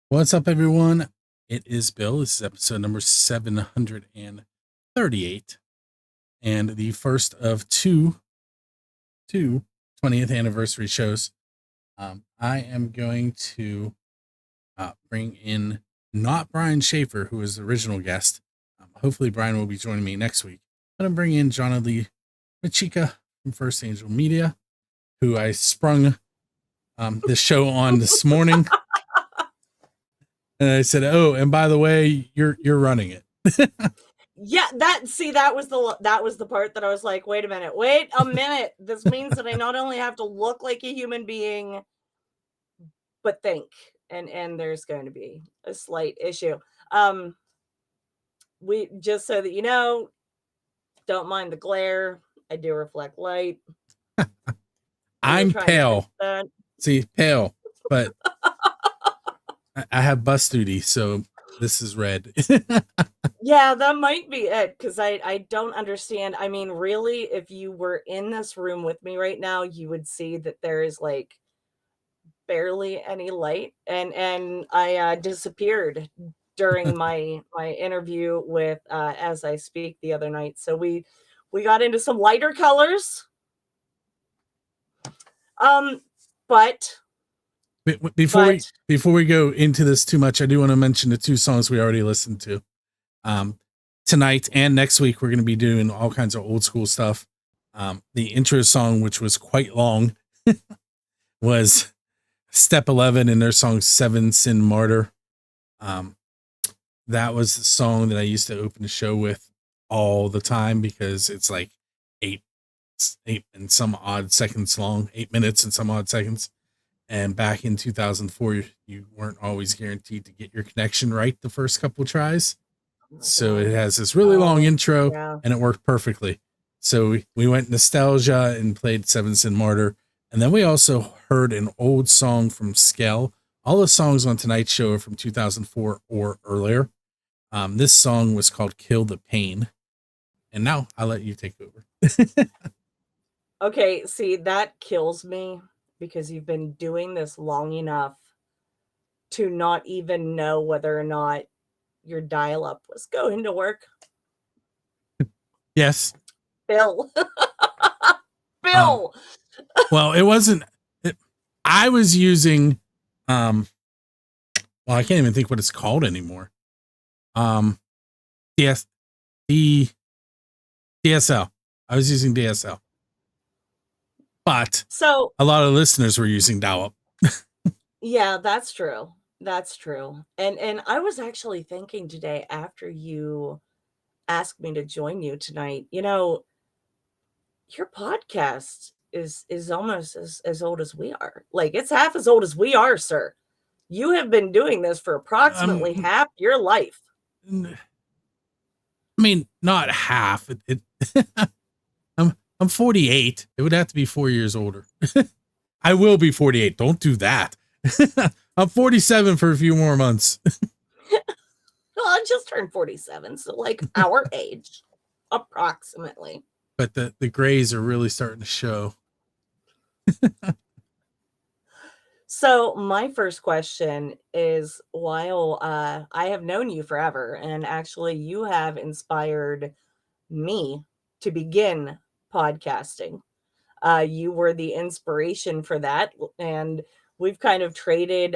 What's up, everyone? It is Bill. This is episode number 738 and the first of two 20th anniversary shows. I am going to bring in not Brian Shaffer, who was the original guest. Hopefully, Brian will be joining me next week. I'm going to bring in John Lee Machika from First Angel Media, who I sprung this show on this morning. And I said, "Oh, and by the way, you're running it." Yeah, that was the part that I was like, wait a minute. This means that I not only have to look like a human being, but think. And there's going to be a slight issue. We just so that you know, don't mind the glare. I do reflect light. I'm Trying to fix pale. that. See, pale, but I have bus duty, so this is red. Yeah, that might be it, because I don't understand. I mean, really, if you were in this room with me right now, you would see that there is like barely any light, and I disappeared during my interview with As I Speak the other night. So we got into some lighter colors. But Before we go into this too much, I do want to mention the two songs we already listened to. Tonight and next week, we're going to be doing all kinds of old school stuff. The intro song, which was quite long, was Step 11 in their song Seven Sin Martyr. That was the song that I used to open the show with all the time because it's like eight and some odd seconds long, 8 minutes and some odd seconds. And back in 2004, you weren't always guaranteed to get your connection right the first couple tries. So it has this really long intro, and it worked perfectly. So we went nostalgia and played Seven Sin Martyr. And then we also heard an old song from Skell. All the songs on tonight's show are from 2004 or earlier. This song was called Kill the Pain. And now I'll let you take over. Okay, see, that kills me because you've been doing this long enough to not even know whether or not your dial-up was going to work. Yes. Bill. Bill. Well, it wasn't. I was using. Well, I can't even think what it's called anymore. Yes, the DSL. I was using DSL, but so a lot of listeners were using dial-up. Yeah, that's true. That's true. And I was actually thinking today after you asked me to join you tonight, your podcast is almost as old as we are. Like, it's half as old as we are, sir. You have been doing this for approximately half your life. I mean, not half. I'm 48. It would have to be 4 years older. I will be 48. Don't do that. I'm 47 for a few more months. Well, I just turned 47, so like our age, approximately. But the grays are really starting to show. So my first question is, while I have known you forever, and actually you have inspired me to begin podcasting. You were the inspiration for that, and we've kind of traded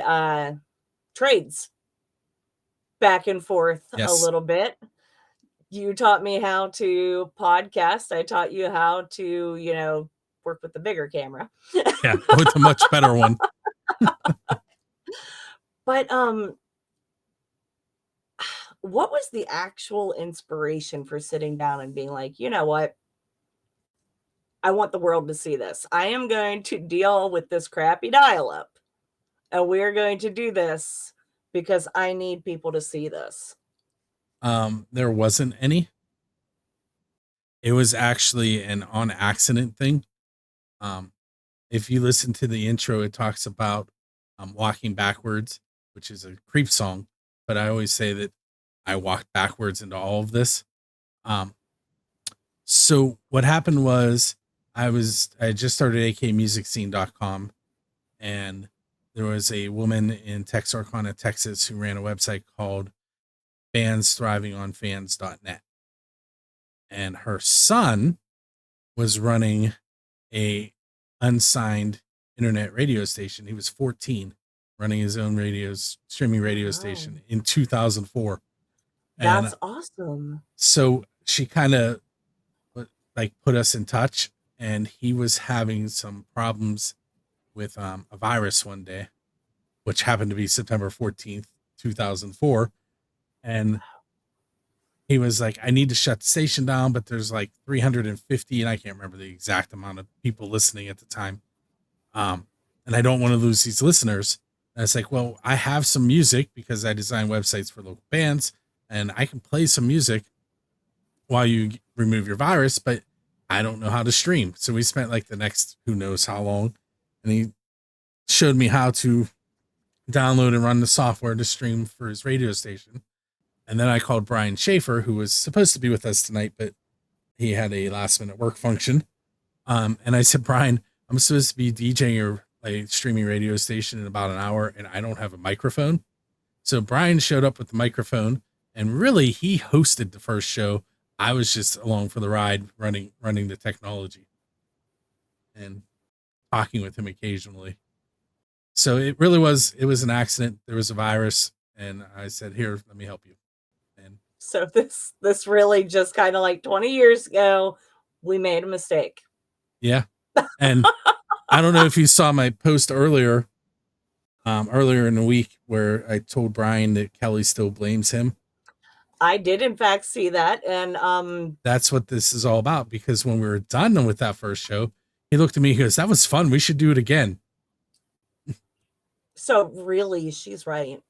trades back and forth a little bit. You taught me how to podcast. I taught you how to, work with the bigger camera. Yeah, with a much better one. But what was the actual inspiration for sitting down and being like, you know what? I want the world to see this. I am going to deal with this crappy dial-up, and we're going to do this because I need people to see this. There wasn't any. It was actually an on accident thing. If you listen to the intro, it talks about walking backwards, which is a creep song. But I always say that I walked backwards into all of this. So what happened was I just started akmusicscene.com, and there was a woman in Texarkana, Texas, who ran a website called fans.thriving.on-fans.net, and her son was running a unsigned internet radio station. He was 14, running his own streaming radio Wow. station in 2004. That's And awesome. so she kind of like put us in touch, and he was having some problems with a virus one day, which happened to be September 14th, 2004. And he was like, I need to shut the station down, but there's like 350, and I can't remember the exact amount of people listening at the time. And I don't want to lose these listeners. And it's like, well, I have some music because I design websites for local bands, and I can play some music while you remove your virus, but I don't know how to stream. So we spent like the next who knows how long, and he showed me how to download and run the software to stream for his radio station. And then I called Brian Shaffer, who was supposed to be with us tonight, but he had a last minute work function. And I said, Brian, I'm supposed to be DJing your like streaming radio station in about an hour, and I don't have a microphone. So Brian showed up with the microphone, and really he hosted the first show. I was just along for the ride, running the technology and talking with him occasionally. So it was an accident. There was a virus, and I said, "Here, let me help you." And So this really just kind of like 20 years ago, we made a mistake. yeah, and I don't know if you saw my post earlier in the week where I told Brian that Kelly still blames him. I did in fact see that, and That's what this is all about, because when we were done with that first show, he looked at me, he goes, "That was fun. We should do it again." so really she's right.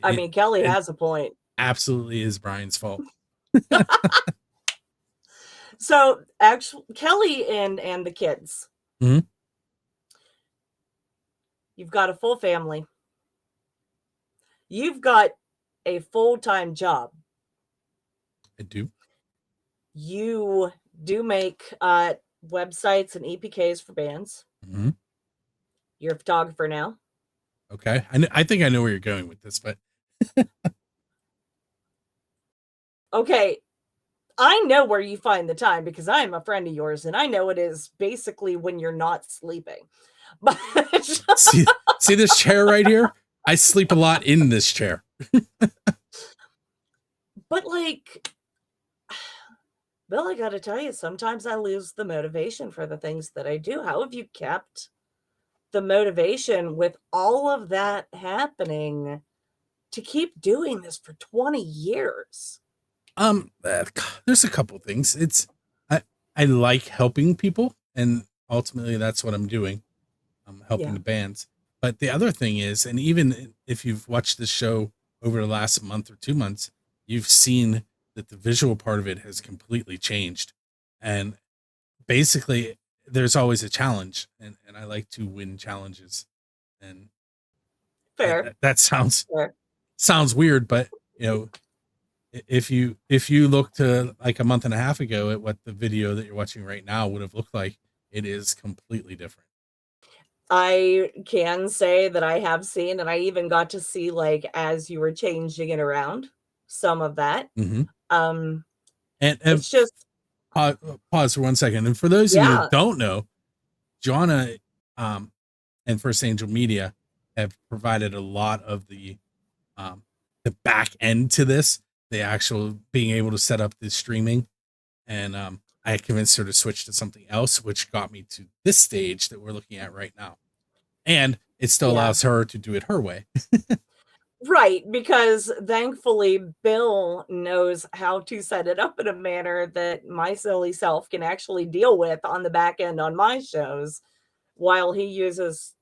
I It mean, Kelly it has a point. absolutely is Brian's fault. So actually Kelly and the kids, Mhm. you've got a full family. You've got a full-time job. I do. You do make websites and EPKs for bands. Mhm. You're a photographer now. Okay. I think I know where you're going with this, but Okay, I know where you find the time because I am a friend of yours and I know it is basically when you're not sleeping. But see see this chair right here? I sleep a lot in this chair. but like Bill, I got to tell you, sometimes I lose the motivation for the things that I do. How have you kept the motivation with all of that happening to keep doing this for 20 years? There's a couple things. I I like helping people, and ultimately that's what I'm doing. I'm helping Yeah, the bands. But the other thing is, and even if you've watched this show over the last month or 2 months, you've seen that the visual part of it has completely changed. And basically, there's always a challenge, and I like to win challenges. And fair, that fair. sounds weird, but you know, if you look to like a month and a half ago at what the video that you're watching right now would have looked like, it is completely different. I can say that I have seen, and I even got to see, like, as you were changing it around, some of that. Mm-hmm. Um, And it's just, pause for 1 second. And for those of you that yeah, don't know, Joanna um, and First Angel Media have provided a lot of um, the back end to this, the actual being able to set up the streaming. And I convinced her to switch to something else, which got me to this stage that we're looking at right now. And it still yeah. allows her to do it her way. Right, because thankfully Bill knows how to set it up in a manner that my silly self can actually deal with on the back end on my shows, while he uses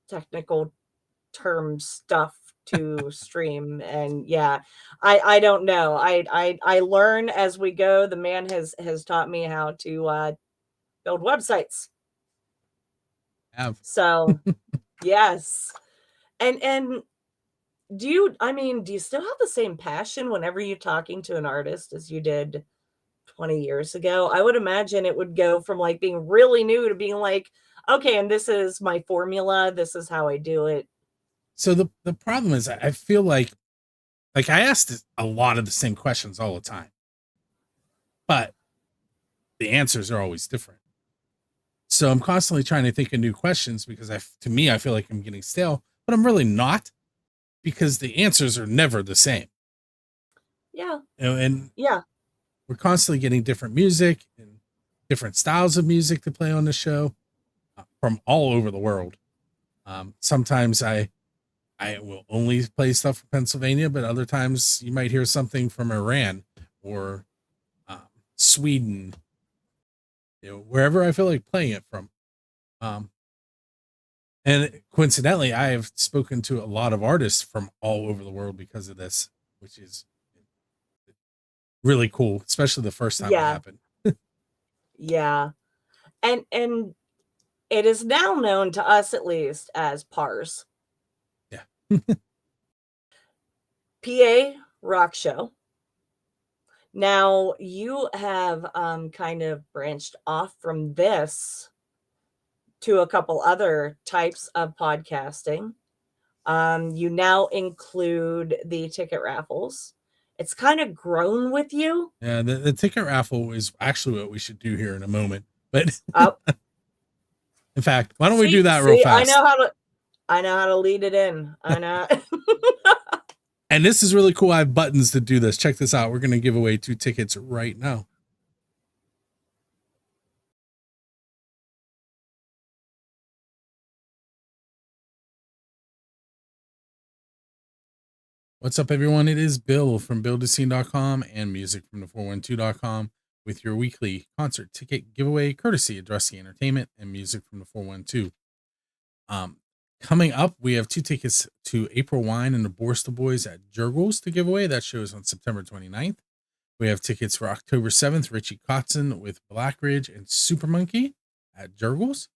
technical term stuff to stream. And yeah, I don't know. I learn as we go. The man has taught me how to build websites. Have So yes. And do you, I mean, do you still have the same passion whenever you're talking to an artist as you did 20 years ago? I would imagine it would go from like being really new to being like, Okay, and this is my formula. This is how I do it. So the problem is I feel like I asked a lot of the same questions all the time, but the answers are always different. So I'm constantly trying to think of new questions because to me, I feel like I'm getting stale, but I'm really not because the answers are never the same. Yeah. And Yeah. we're constantly getting different music and different styles of music to play on the show from all over the world. Sometimes I will only play stuff from Pennsylvania, but other times you might hear something from Iran or Sweden, wherever I feel like playing it from. Um, and coincidentally, I have spoken to a lot of artists from all over the world because of this, which is really cool, especially the first time it Yeah. happened. Yeah. And it is now known to us at least as PARS. Yeah. PA Rock Show. Now you have kind of branched off from this to a couple other types of podcasting. You now include the ticket raffles. It's kind of grown with you. Yeah, the ticket raffle is actually what we should do here in a moment. But Oh, in fact, why don't we do see, that real see, fast? I know how to lead it in. I know. And this is really cool. I have buttons to do this. Check this out. We're going to give away 2 tickets right now. What's up, everyone? It is Bill from buildascene.com and musicfromthe412.com with your weekly concert ticket giveaway courtesy of Dressy Entertainment and Music from the 412. Um, Coming up, we have 2 tickets to April Wine and the Borsta Boys at Jurgles to give away. That show is on September 29th. We have tickets for October 7th, Richie Kotzen with Blackridge and Super Monkey at Jurgles.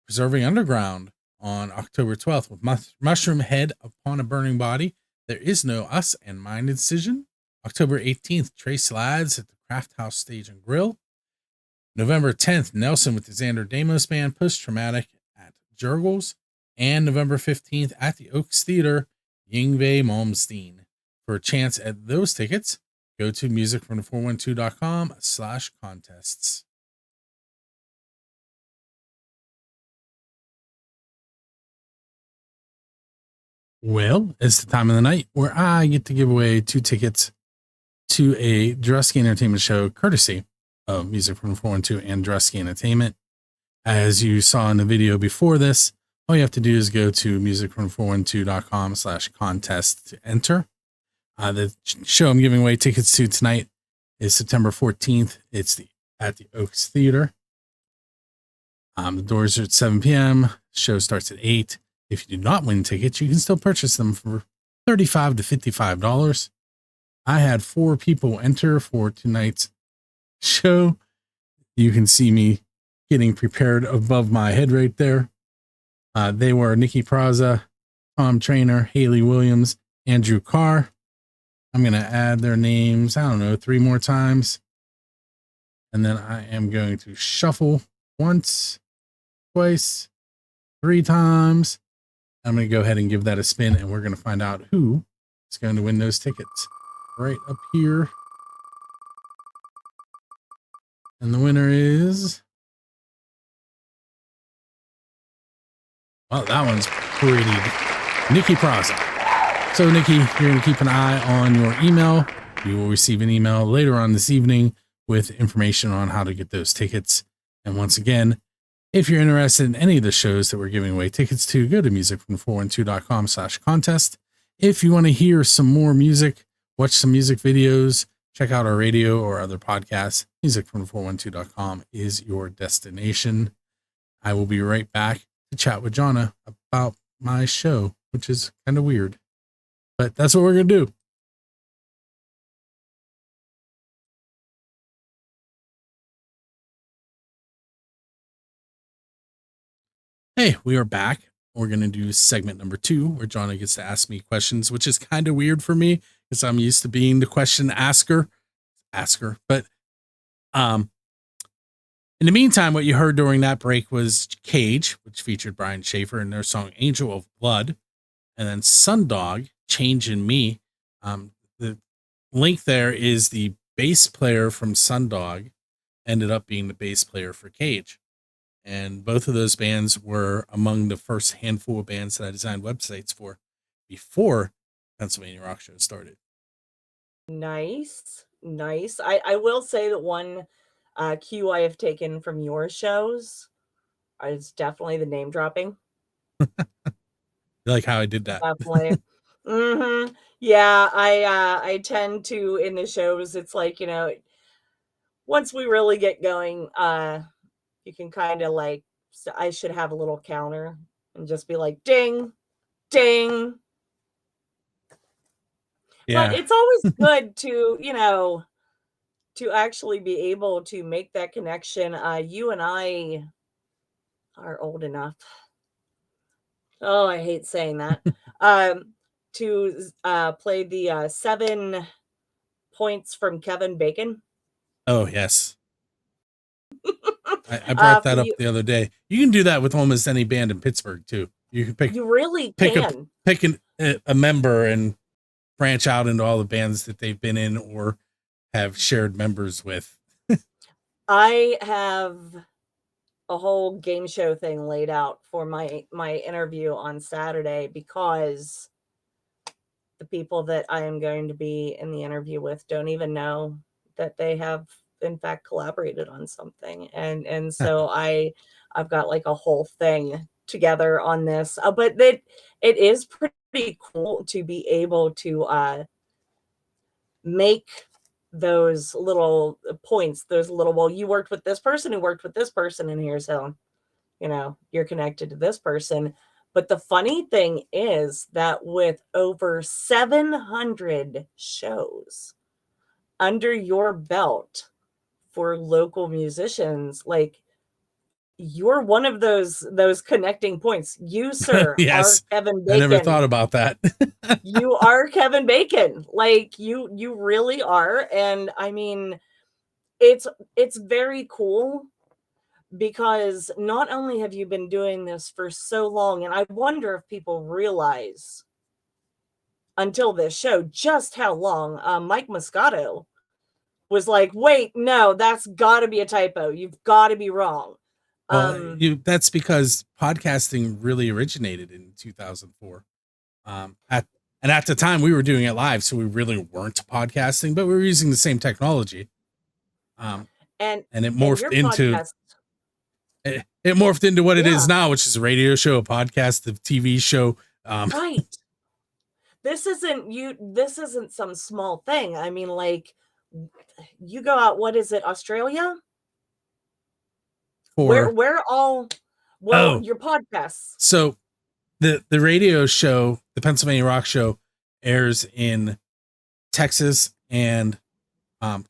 Preserving Underground on October 12th with Mushroom Head Upon a Burning Body. There is no Us and Mine Decision. October 18th, Trace Lads at the Craft House Stage and Grill. November 10th, Nelson with the Xander Damos Band Post Traumatic at Jurgles. And November 15th at the Oaks Theater, Yngwie Malmsteen. For a chance at those tickets, go to musicfromthe412.com/contests. Well, it's the time of the night where I get to give away 2 tickets to a Drusky Entertainment show courtesy of Music from the 412 and Drusky Entertainment. As you saw in the video before this, all you have to do is go to musicfromthe412.com/contest to enter. The show I'm giving away tickets to tonight is September 14th. It's at the Oaks Theater. The doors are at 7 p.m. Show starts at 8. If you do not win tickets, you can still purchase them for $35 to $55. I had 4 people enter for tonight's show. You can see me getting prepared above my head right there. They were Nikki Praza, Tom Trainer, Haley Williams, Andrew Carr. I'm going to add their names, 3 more times. And then I am going to shuffle once, twice, 3 times. I'm going to go ahead and give that a spin, and we're going to find out who is going to win those tickets right up here. And the winner is, well, that one's pretty, Nikki Praza. So, Nikki, you're going to keep an eye on your email. You will receive an email later on this evening with information on how to get those tickets. And once again, if you're interested in any of the shows that we're giving away tickets to, go to musicfromthe412.com/contest. If you want to hear some more music, watch some music videos, check out our radio or other podcasts, musicfromthe412.com is your destination. I will be right back to chat with Jonna about my show, which is kind of weird, but that's what we're going to do. Hey, we are back. We're going to do segment number 2 where Jonna gets to ask me questions, which is kind of weird for me because I'm used to being the question asker, but In the meantime, what you heard during that break was Cage, which featured Brian Shaffer and their song Angel of Blood, and then Sundog, Change in Me. The link there is the bass player from Sundog ended up being the bass player for Cage. And both of those bands were among the first handful of bands that I designed websites for before Pennsylvania Rock Show started. Nice, nice. I will say that one cue I have taken from your shows is definitely the name dropping. You like how I did that? Definitely. Mhm. Yeah, I tend to in the shows, it's like, once we really get going, you can kinda like I should have a little counter and just be like, "Ding, ding." But Yeah. it's always good to, to actually be able to make that connection. You and I are old enough. Oh, I hate saying that. Um, to play the 7 points from Kevin Bacon. Oh, yes. I brought For that up you, the other day. You can do that with almost any band in Pittsburgh too. You can you really pick a can. pick a member and branch out into all the bands that they've been in or have shared members with. I have a whole game show thing laid out for my interview on Saturday because the people that I am going to be in the interview with don't even know that they have in fact collaborated on something. And so I've got like a whole thing together on this. But that it is pretty cool to be able to make those little points, those little, well, you worked with this person who worked with this person, and here's how, you're connected to this person. But the funny thing is that with over 700 shows under your belt for local musicians, like you're one of those connecting points. You, sir, are Yes. Kevin I never Bacon. thought about that. You are Kevin Bacon. Like you really are. And I mean, it's very cool because not only have you been doing this for so long, and I wonder if people realize until this show just how long Mike Moscato was like, wait, no, that's got to be a typo. You've got to be wrong. Well, Um, that's because podcasting really originated in 2004. At and at the time we were doing it live, so we really weren't podcasting, but we were using the same technology. Um, and and and your podcast, it morphed into what it is yeah, now, which is a radio show, a podcast, a TV show. right. This isn't some small thing. I mean, like you go out, what is it, Australia? Where for where all well, oh, your podcasts. so the radio show, the Pennsylvania Rock Show, airs in Texas and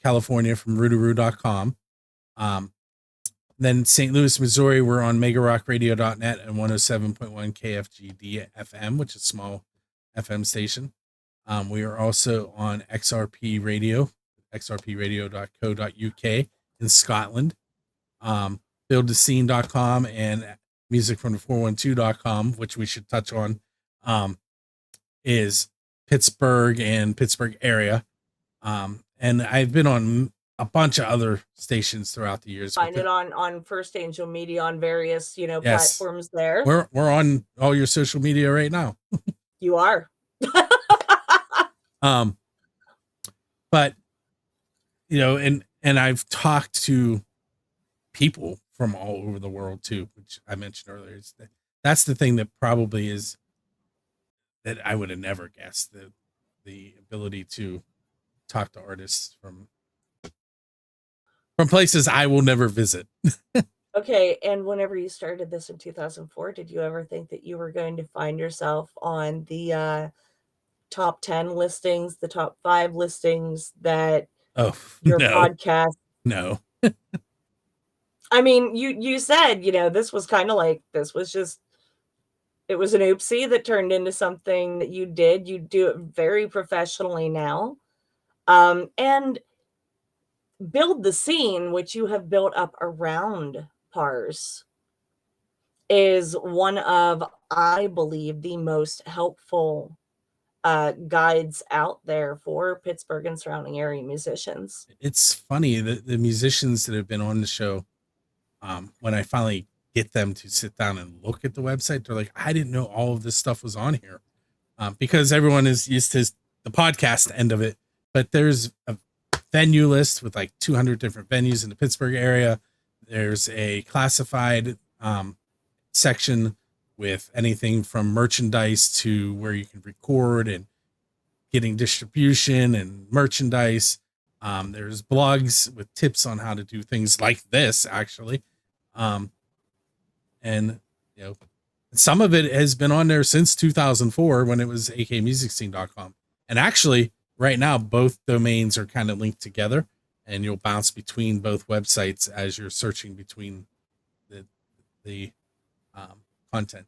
California from rootaroo.com. Um, then St. Louis, Missouri, we're on megarockradio.net and 107.1 KFGD FM, which is a small FM station. We are also on XRP Radio, xrpradio.co.uk in Scotland. Buildthescene.com and musicfromthe412.com, which we should touch on, is Pittsburgh and Pittsburgh area. And I've been on a bunch of other stations throughout the years. Find it on First Angel Media on various, Yes, platforms there. we're on all your social media right now. You are. Um, but and I've talked to people from all over the world too, which I mentioned earlier. That's the thing that probably is that I would have never guessed, the ability to talk to artists from places I will never visit. Okay, and whenever you started this in 2004, did you ever think that you were going to find yourself on the top 10 listings, the top 5 listings that Oh your no, podcast? no. I mean, you said, this was kind of like this was just it was an oopsie that turned into something that you did. You do it very professionally now. And Build the Scene, which you have built up around Pars, is one of, I believe, the most helpful guides out there for Pittsburgh and surrounding area musicians. It's funny that the musicians that have been on the show, when I finally get them to sit down and look at the website, they're like, I didn't know all of this stuff was on here. Because everyone is used to the podcast end of it, but there's a venue list with like 200 different venues in the Pittsburgh area. There's a classified section with anything from merchandise to where you can record and getting distribution and merchandise. There's blogs with tips on how to do things like this, actually. And, you know, some of it has been on there since 2004 when it was akmusicscene.com. And actually, right now, both domains are kind of linked together, and you'll bounce between both websites as you're searching between the content.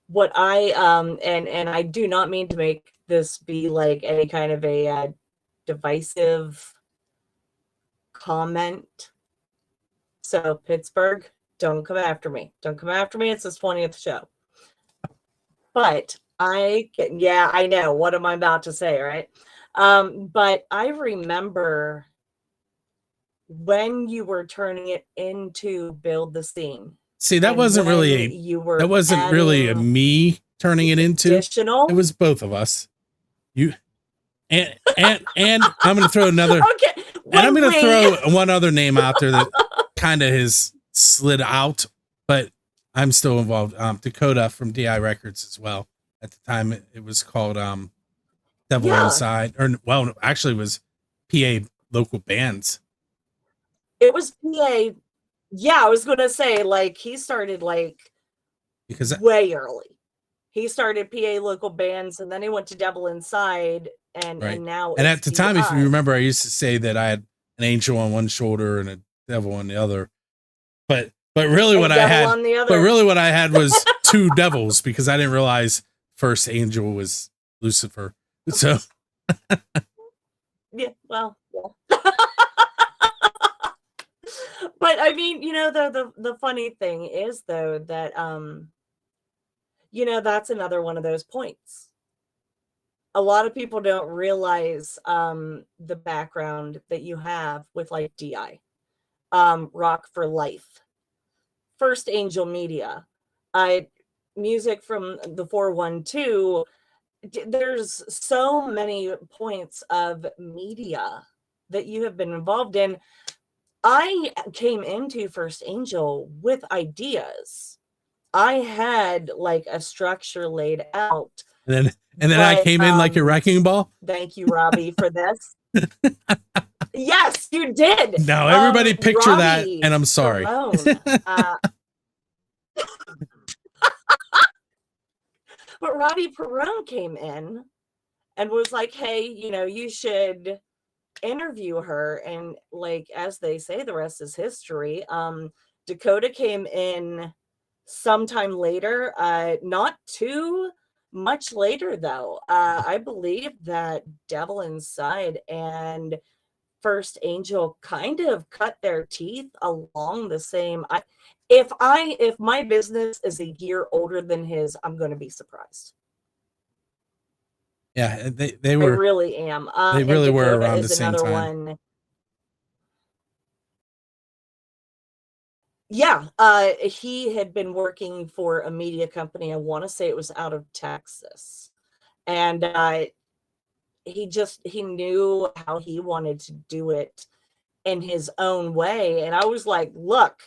What I and I do not mean to make this be like any kind of a divisive comment. So Pittsburgh, don't come after me. Don't come after me. It's his 20th show. But yeah, I know. What am I about to say, right? But I remember when you were turning it into Build the Scene. See, that wasn't really a me turning it into. It was both of us. You and I'm going to throw another. Okay. And I'm going to throw one other name out there that kind of has slid out, but I'm still involved. Dakota from DI Records as well. At the time, it was called Devil Inside, or well, actually, it was PA Local Bands. It was PA. Yeah, I was going to say, like, he started like way early. He started PA Local Bands, and then he went to Devil Inside, and now. And at the time, if you remember, I used to say that I had an angel on one shoulder and a devil on the other. But really, what I had was two devils, because I didn't realize first angel was Lucifer. So yeah, well, yeah. But I mean, you know, the funny thing is though that you know, that's another one of those points. A lot of people don't realize the background that you have with like DI, Rock for Life, First Angel Media, music from the 412. There's so many points of media that you have been involved in. I came into First Angel with ideas. I had like a structure laid out. And then I came in like a wrecking ball. Thank you, Robbie, for this. Yes, you did. No, everybody picture that, and I'm sorry. But Robbie Perone came in and was like, hey, you know, you should interview her. And like, as they say, the rest is history. Dakota came in sometime later, not too much later though. I believe that Devil Inside and First Angel kind of cut their teeth along the same. If my business is a year older than his, I'm going to be surprised. Yeah, they were. I really am. They really were around the same time. One. Yeah, he had been working for a media company. I want to say it was out of Texas, and he knew how he wanted to do it in his own way. And I was like, look,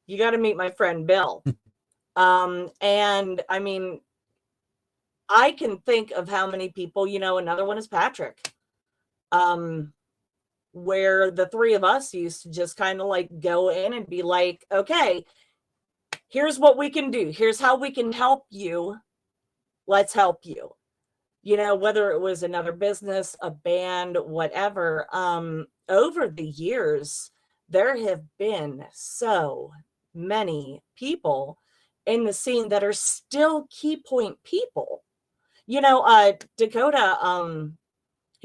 you got to meet my friend Bill. And I mean, I can think of how many people, you know, another one is Patrick, where the three of us used to just kind of like go in and be like, okay, here's what we can do. Here's how we can help you. Let's help you. You know, whether it was another business, a band, whatever. Over the years, there have been so many people in the scene that are still key point people. You know, Dakota,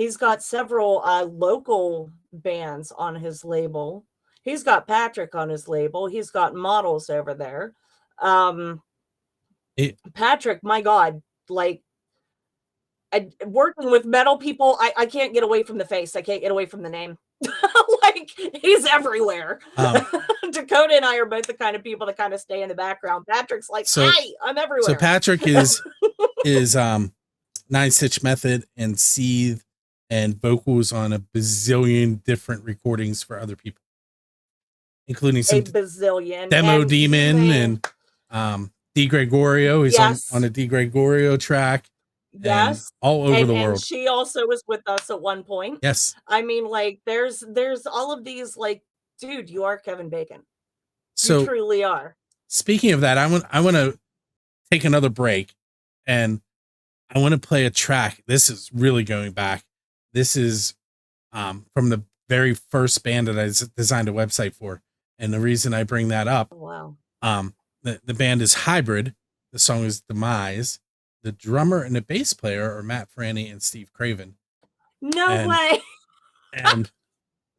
He's got several local bands on his label. He's got Patrick on his label. He's got models over there. It, Patrick, my God, like working with metal people, I can't get away from the face. I can't get away from the name. Like he's everywhere. Dakota and I are both the kind of people that kind of stay in the background. Patrick's like, hi, I'm everywhere. So Patrick is Nine Stitch Method and Seethe and vocals on a bazillion different recordings for other people, including some Demo Demon and D Gregorio. He's on a D Gregorio track. Yes, all over the world. And she also was with us at one point. Yes, I mean, like there's all of these, like, dude, you are Kevin Bacon. So you truly are. Speaking of that, I want to take another break, and I want to play a track. This is really going back. This is from the very first band that I designed a website for, and the reason I bring that up. Wow. The band is Hybrid. The song is Demise. The drummer and the bass player are Matt Franny and Steve Craven. No way. And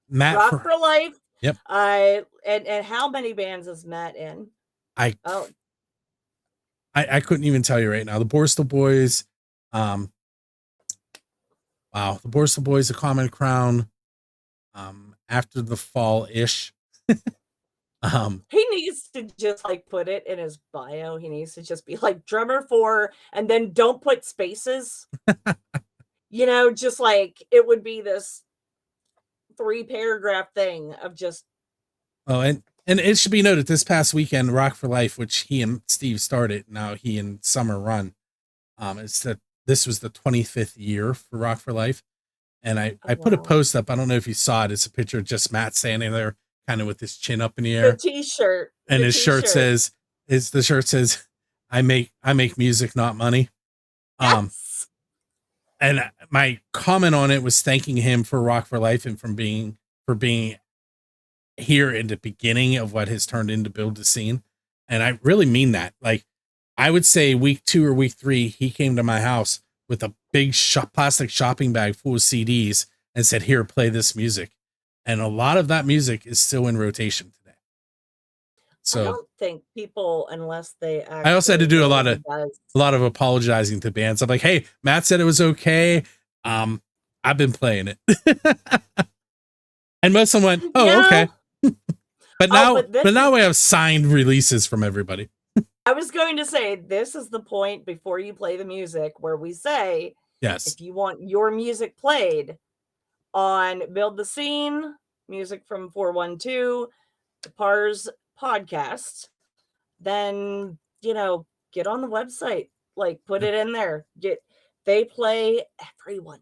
Matt Rock for Life. Yep. And how many bands is Matt in? I couldn't even tell you right now. The Borstal Boys, the Borstal Boys, The Common Crown, After the Fall-ish. He needs to just like put it in his bio. He needs to just be like drummer for, and then don't put spaces. You know, just like it would be this 3-paragraph thing of just. Oh, and it should be noted this past weekend, Rock for Life, which he and Steve started, now he and Summer run. This was the 25th year for Rock for Life. And I put a post up. I don't know if you saw it. It's a picture of just Matt standing there, kind of with his chin up in the air. The t-shirt. And his shirt says, I make music, not money. Yes. And my comment on it was thanking him for Rock for Life and for being here in the beginning of what has turned into Build the Scene. And I really mean that. Like, I would say week 2 or week 3, he came to my house with a big plastic shopping bag full of CDs and said, here, play this music. And a lot of that music is still in rotation today. So I don't think people, unless they actually, I also had to do a lot of apologizing to bands. I'm like, hey, Matt said it was okay. I've been playing it. And most of them went, okay. But now we have signed releases from everybody. I was going to say, this is the point before you play the music where we say, yes, if you want your music played on Build the Scene, music from 412, the Pars podcast, then, you know, get on the website, like put it in there. They play everyone.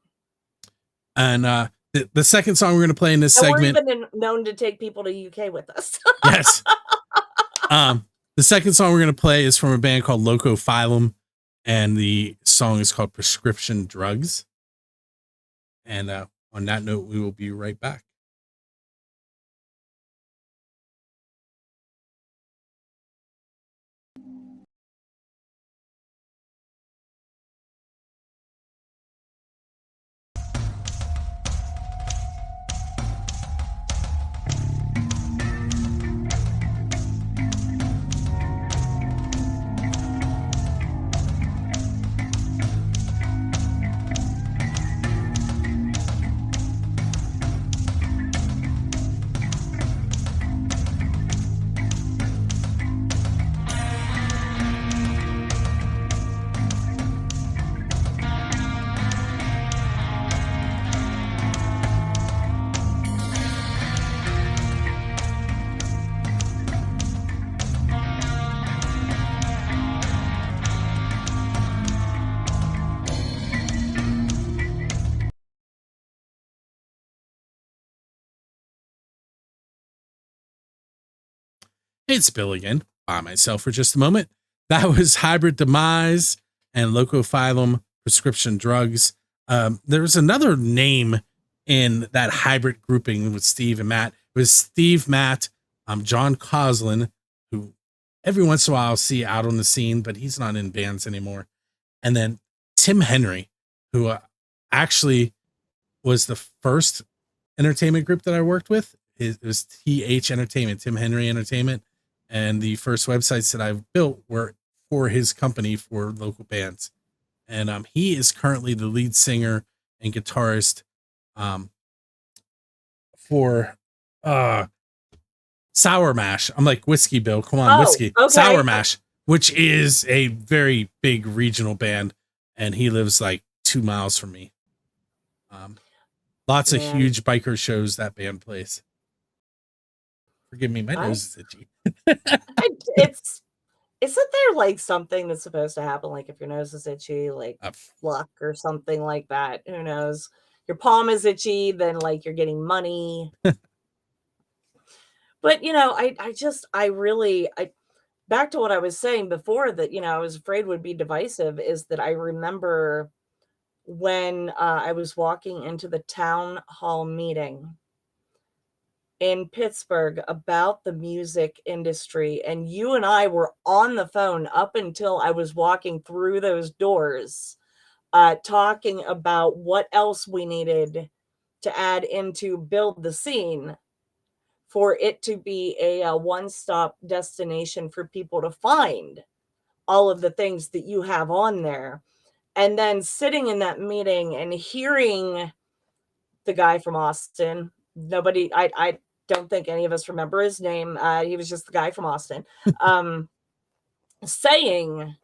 And the second song we're going to play in this segment, we're even known to take people to UK with us. Yes. The second song we're going to play is from a band called Loco Phylum, and the song is called Prescription Drugs. And on that note, we will be right back. It's Bill again, by myself for just a moment. That was Hybrid Demise and Loco Phylum Prescription Drugs. There was another name in that hybrid grouping with Steve and Matt. It was Steve, Matt, John Coslin, who every once in a while I'll see out on the scene, but he's not in bands anymore. And then Tim Henry, who actually was the first entertainment group that I worked with. It was TH Entertainment, Tim Henry Entertainment, and the first websites that I've built were for his company for local bands. And he is currently the lead singer and guitarist um, for uh, Sour Mash. I'm like, whiskey, Bill. Come on, Oh, whiskey. Sour okay. Mash, which is a very big regional band. And he lives like 2 miles from me. Um, Lots of Man, huge biker shows that band plays. Forgive me, my I nose is itchy. it's isn't there, like, something that's supposed to happen, like, if your nose is itchy, like, Uh, luck or something like that? Who knows? Your palm is itchy, then, like, you're getting money. But, I really I back to what I was saying before that, I was afraid would be divisive is that I remember when, I was walking into the town hall meeting in Pittsburgh about the music industry, and you and I were on the phone up until I was walking through those doors, talking about what else we needed to add into build the scene for it to be a one-stop destination for people to find all of the things that you have on there. And then sitting in that meeting and hearing the guy from Austin, nobody, I don't think any of us remember his name. He was just the guy from Austin, um, saying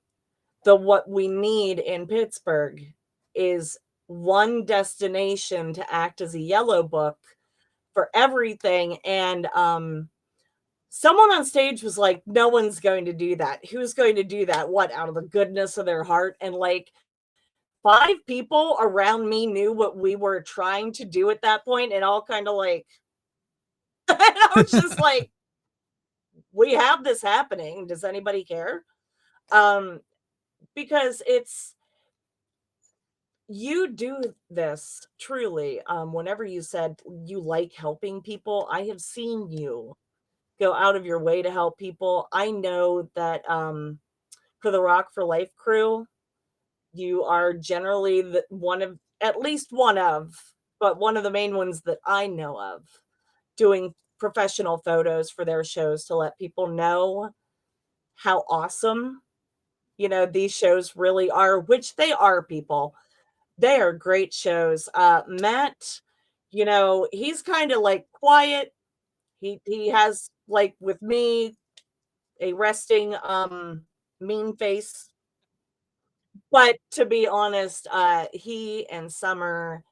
the what we need in Pittsburgh is one destination to act as a yellow book for everything. And someone on stage was like, no one's going to do that. Who's going to do that? What, out of the goodness of their heart? And like, five people around me knew what we were trying to do at that point, and all kind of like, and I was just like, we have this happening. Does anybody care? Um, because it's you do this truly. Whenever you said you like helping people, I have seen you go out of your way to help people. I know that for the Rock for Life crew, you are generally one of at least one of, but one of the main ones that I know of doing professional photos for their shows to let people know how awesome, these shows really are, which they are, people. They are great shows. Matt, he's kind of like quiet. He has like with me a resting mean face. But to be honest, he and Summer,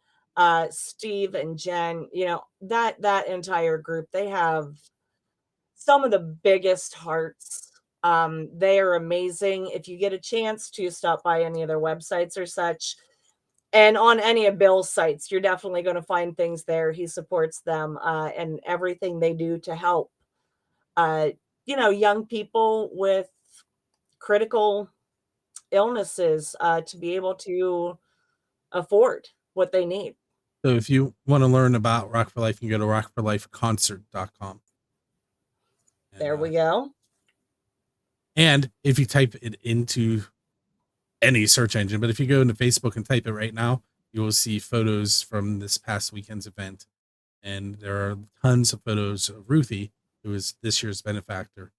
Steve and Jen, that entire group, they have some of the biggest hearts. They are amazing. If you get a chance to stop by any of their websites or such, and on any of Bill's sites, you're definitely going to find things there. He supports them and everything they do to help, uh, young people with critical illnesses to be able to afford what they need. so if you want to learn about Rock for Life, you can go to rockforlifeconcert.com. And There we go. and if you type it into any search engine, but if you go into Facebook and type it right now, you will see photos from this past weekend's event. And there are tons of photos of Ruthie, who is this year's benefactor,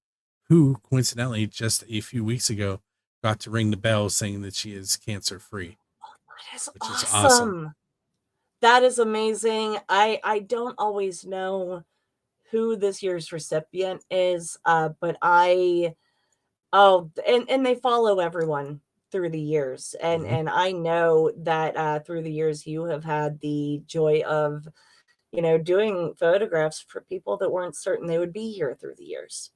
who coincidentally just a few weeks ago got to ring the bell saying that she is cancer free, That is which is awesome. awesome. That is amazing. I don't always know who this year's recipient is, but and they follow everyone through the years, and Mhm. I know that through the years you have had the joy of doing photographs for people that weren't certain they would be here through the years,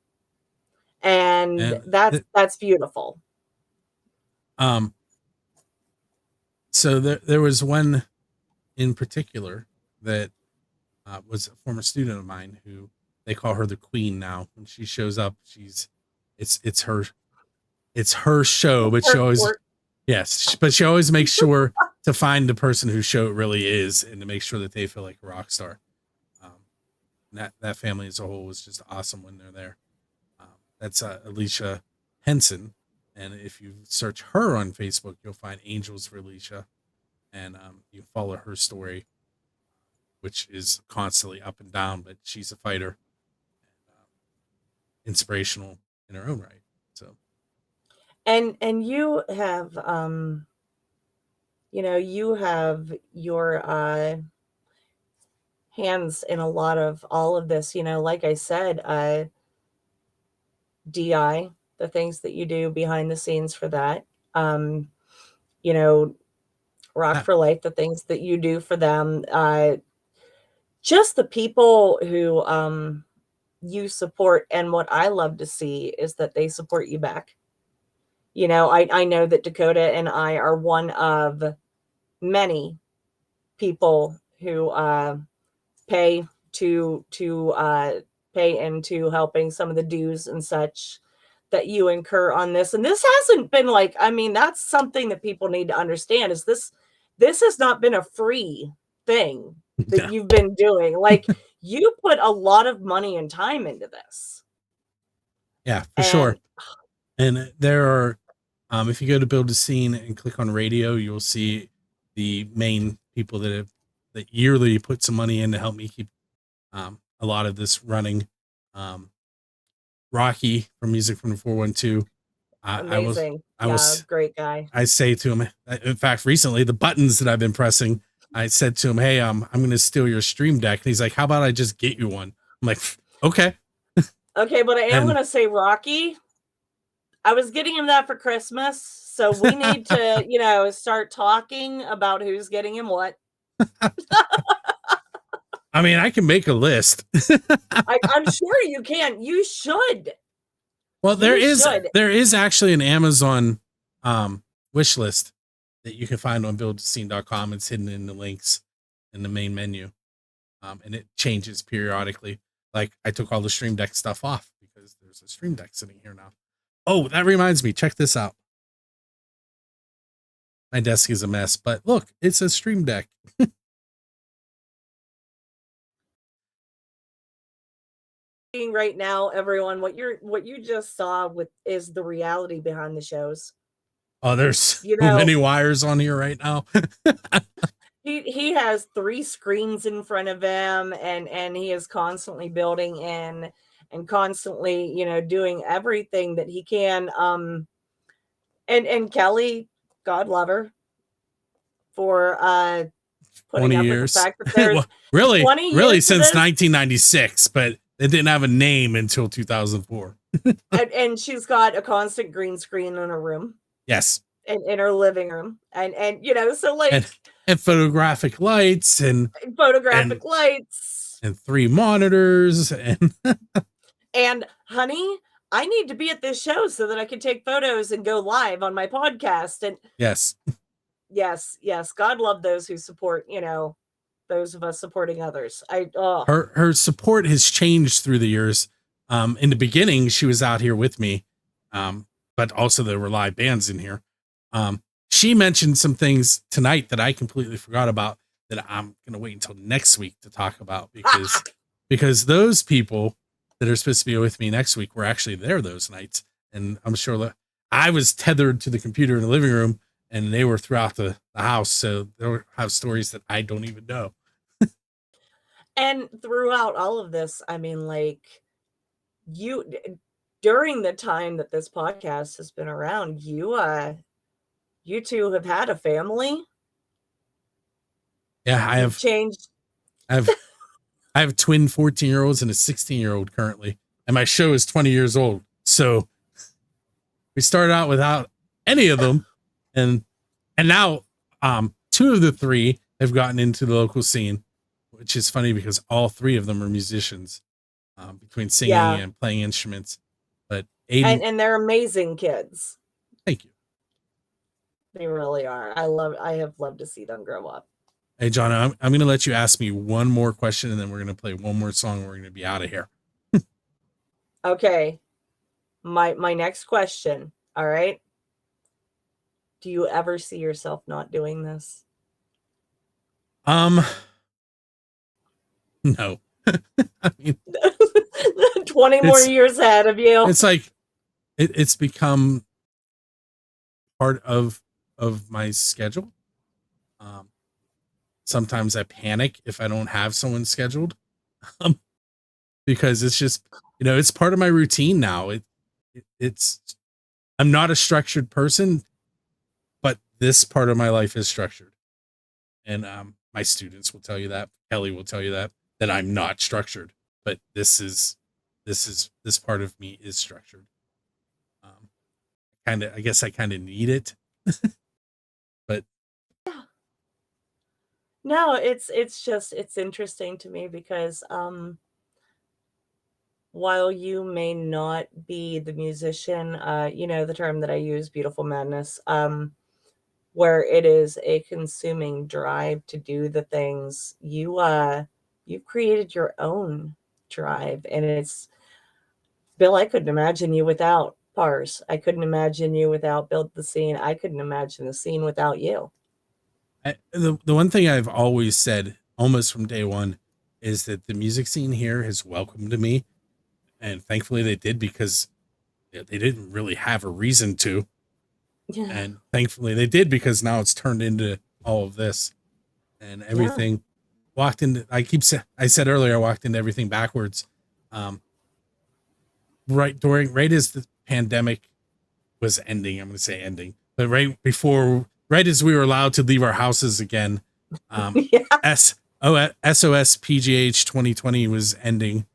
and And that's beautiful. um, so there was one in particular that was a former student of mine who they call her the queen now. When she shows up, it's it's her it's her show, but she Her always court. yes, but she always makes sure to find the person whose show it really is and to make sure that they feel like a rock star. Um, that family as a whole was just awesome when they're there. That's Alicia Henson, and if you search her on Facebook, you'll find Angels for Alicia, and you follow her story. which is constantly up and down, but she's a fighter and inspirational in her own right. So, And you have you have your hands in a lot of all of this, like I said, DI, the things that you do behind the scenes for that. Um, you know, Rock yeah, for Life, the things that you do for them. Just the people who you support, and what I love to see is that they support you back. I know that Dakota and I are one of many people who pay to pay into helping some of the dues and such that you incur on this. And this hasn't been like, I mean, that's something that people need to understand is this has not been a free thing that yeah, you've been doing. Like, you put a lot of money and time into this. yeah, for sure. And And there are, if you go to build a scene and click on radio, you'll see the main people that yearly put some money in to help me keep a lot of this running. Um, Rocky from Music from the 412. I was, amazing. I Yeah, was, great guy. I say to him, in fact, recently, the buttons that I've been pressing, I said to him, hey, I'm going to steal your stream deck. And he's like, how about I just get you one? I'm like, okay. Okay, but I am And going to say Rocky, I was getting him that for Christmas, so we need to, start talking about who's getting him what. I mean, I can make a list. I'm sure you can. You should. Well, You should. there is actually an Amazon wish list that you can find on buildscene.com. It's hidden in the links in the main menu. And it changes periodically. Like I took all the Stream Deck stuff off because there's a Stream Deck sitting here now. Oh, that reminds me. Check this out. My desk is a mess, but look, it's a Stream Deck. Right now, everyone, what you just saw is the reality behind the shows. Oh, there's You so know, many wires on here right now. he has 3 screens in front of him, and he is constantly building in and constantly, doing everything that he can. And Kelly, God love her, for putting 20 up with the years. fact that there's Well, really, 20 really years to since this. 1996, but it didn't have a name until 2004. And she's got a constant green screen in her room, Yes. in her living room, and so And like and photographic lights and photographic lights. and 3 monitors and And honey, I need to be at this show so that I can take photos and go live on my podcast. And yes. yes, God love those who support, those of us supporting others. Her support has changed through the years. In the beginning, she was out here with me, but also there were live bands in here. She mentioned some things tonight that I completely forgot about that I'm gonna wait until next week to talk about because those people that are supposed to be with me next week were actually there those nights, and I'm sure that I was tethered to the computer in the living room, and they were throughout the house, so they'll have stories that I don't even know. And throughout all of this, I mean, like, you during the time that this podcast has been around, you two have had a family. Yeah, You've changed. I have I have twin 14-year-olds and a 16-year-old currently, and my show is 20 years old. So we started out without any of them, and now 2 of the 3 have gotten into the local scene, which is funny because all 3 of them are musicians, between singing Yeah, and playing instruments. But and Aiden, and they're amazing kids. thank you. They really are. I have loved to see them grow up. Hey John, I'm going to let you ask me one more question, and then we're going to play one more song, and we're going to be out of here. Okay. My next question, all right? Do you ever see yourself not doing this? Um, no. I mean, 20 more it's years ahead of you. it's like it's become part of my schedule. Um, sometimes I panic if I don't have someone scheduled. Um, because it's just, it's part of my routine now. It's I'm not a structured person, but this part of my life is structured. And my students will tell you that. Kelly will tell you that I'm not structured, but this part of me is structured. Um, I guess I kind of need it, but Yeah. No, it's just it's interesting to me because while you may not be the musician, the term that I use, beautiful madness, where it is a consuming drive to do the things, you've created your own drive, and it's Bill, I couldn't imagine you without Pars. I couldn't imagine you without Build the Scene. I couldn't imagine the scene without you. the one thing I've always said almost from day one is that the music scene here has welcomed me, and thankfully they did because they didn't really have a reason to, Yeah. and thankfully they did because now it's turned into all of this and Yeah. everything. Walked into I said earlier I walked into everything backwards. Um, right as the pandemic was ending. I'm going to say ending, but right as we were allowed to leave our houses again, Yeah. SOS PGH 2020 was ending,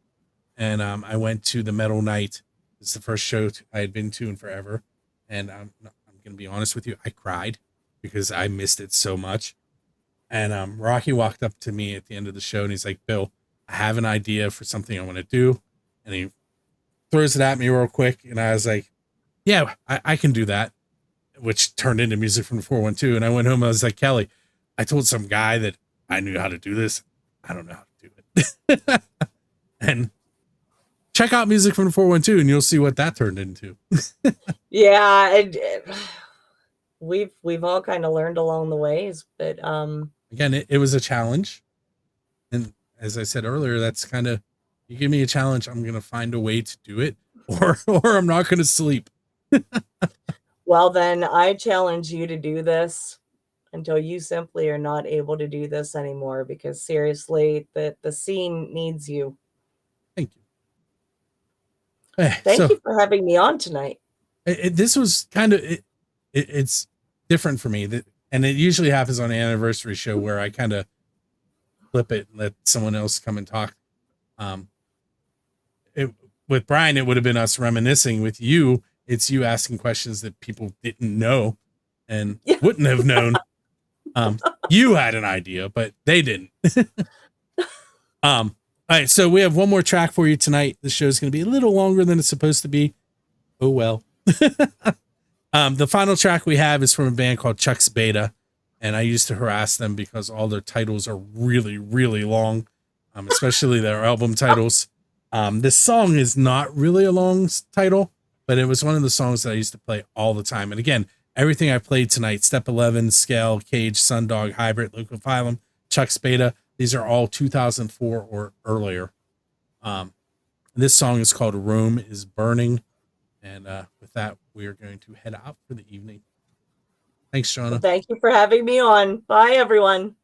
and I went to the Metal Night. It's the first show I had been to in forever, and I'm going to be honest with you, I cried because I missed it so much. And Rocky walked up to me at the end of the show, and he's like, "Bill, I have an idea for something I want to do," and he throws it at me real quick, and I was like, "Yeah, I can do that," which turned into music from the 412. And I went home. I was like, Kelly, I told some guy that I knew how to do this. I don't know how to do it. And check out music from the 412 and you'll see what that turned into. Yeah. We've all kind of learned along the ways, but Again, it was a challenge. And as I said earlier, that's kind of, you give me a challenge, I'm going to find a way to do it, or I'm not going to sleep. well, then I challenge you to do this until you simply are not able to do this anymore, because seriously, the scene needs you. Thank you. Thank So you for having me on tonight. this was kind of, it's different for me. And it usually happens on an anniversary show where I kind of flip it and let someone else come and talk. Um, with Brian, it would have been us reminiscing. With you, it's you asking questions that people didn't know and Yeah. wouldn't have known. You had an idea, but they didn't. All right, so we have one more track for you tonight. The show's going to be a little longer than it's supposed to be. Oh well. The final track we have is from a band called Chuck's Beta, and I used to harass them because all their titles are really, really long, especially their album titles. This song is not really a long title, but it was one of the songs that I used to play all the time. And again, everything I played tonight, Step 11, Scale, Cage, Sundog, Hybrid, Leucophilum, Chuck's Beta, these are all 2004 or earlier. This song is called Rome is Burning. And with that, we are going to head out for the evening. Thanks, Well, Shauna. thank you for having me on. Bye, everyone.